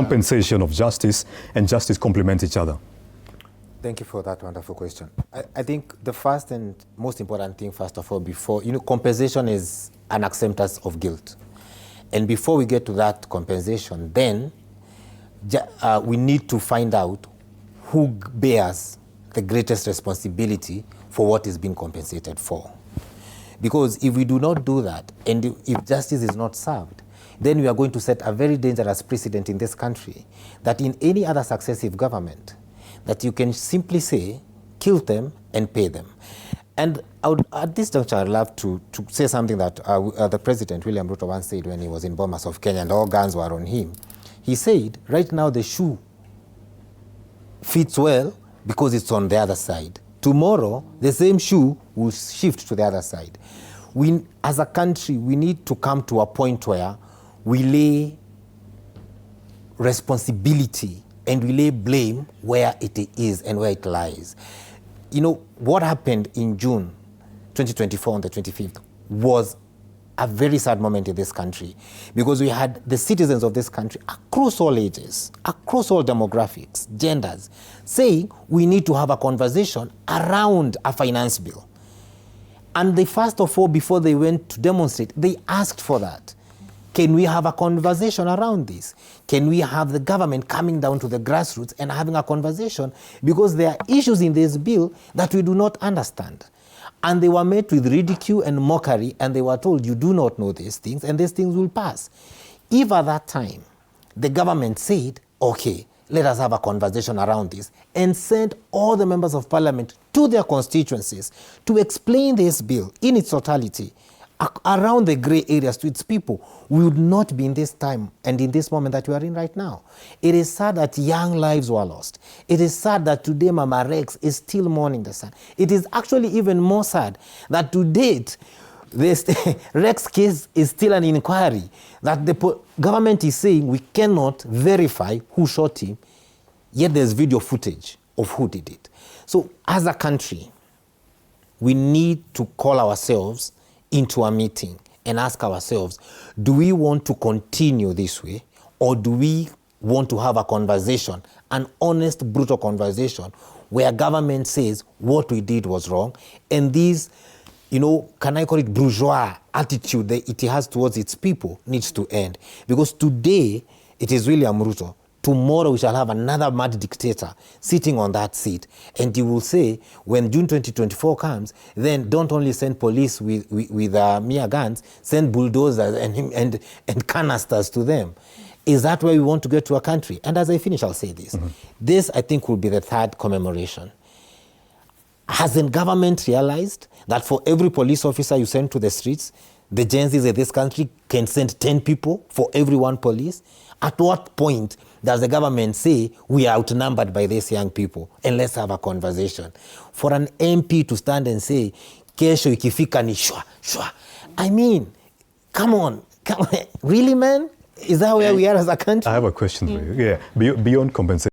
compensation of justice and justice complement each other? Thank you for that wonderful question. I think the first and most important thing, first of all, before, compensation is an acceptance of guilt. And before we get to that compensation, then we need to find out who bears the greatest responsibility for what is being compensated for. Because if we do not do that, and if justice is not served, then we are going to set a very dangerous precedent in this country, that in any other successive government, that you can simply say, kill them and pay them. And at this juncture, I'd love to say something that the President, William Ruto, once said when he was in Bomas of Kenya and all guns were on him. He said, right now the shoe fits well because it's on the other side. Tomorrow, the same shoe will shift to the other side. We, as a country, we need to come to a point where we lay responsibility and we lay blame where it is and where it lies. What happened in June 2024 on the 25th was a very sad moment in this country, because we had the citizens of this country across all ages, across all demographics, genders, saying we need to have a conversation around a finance bill. And they, first of all, before they went to demonstrate, they asked for that. Can we have a conversation around this? Can we have the government coming down to the grassroots and having a conversation? Because there are issues in this bill that we do not understand. And they were met with ridicule and mockery, and they were told, you do not know these things, and these things will pass. If at that time the government said, okay, let us have a conversation around this, and sent all the members of parliament to their constituencies to explain this bill in its totality, around the grey areas to its people, we would not be in this time and in this moment that we are in right now. It is sad that young lives were lost. It is sad that today Mama Rex is still mourning the son. It is actually even more sad that to date, this Rex case is still an inquiry, that the government is saying we cannot verify who shot him, yet there's video footage of who did it. So as a country, we need to call ourselves into a meeting and ask ourselves, do we want to continue this way, or do we want to have a conversation, an honest, brutal conversation, where government says what we did was wrong, and this, can I call it bourgeois attitude that it has towards its people needs to end. Because today, it is William Ruto. Tomorrow we shall have another mad dictator sitting on that seat. And he will say, when June 2024 comes, then don't only send police with mere guns, send bulldozers and canisters to them. Is that where we want to get to a country? And as I finish, I'll say this. This, I think, will be the third commemoration. Hasn't government realized that for every police officer you send to the streets, the Gen Zs in this country can send 10 people for every one police? At what point does the government say we are outnumbered by these young people and let's have a conversation? For an MP to stand and say, kesho ikifika ni shwa, shwa. I mean, come on. Really, man? Is that where we are as a country? I have a question for you. Yeah, beyond compensation.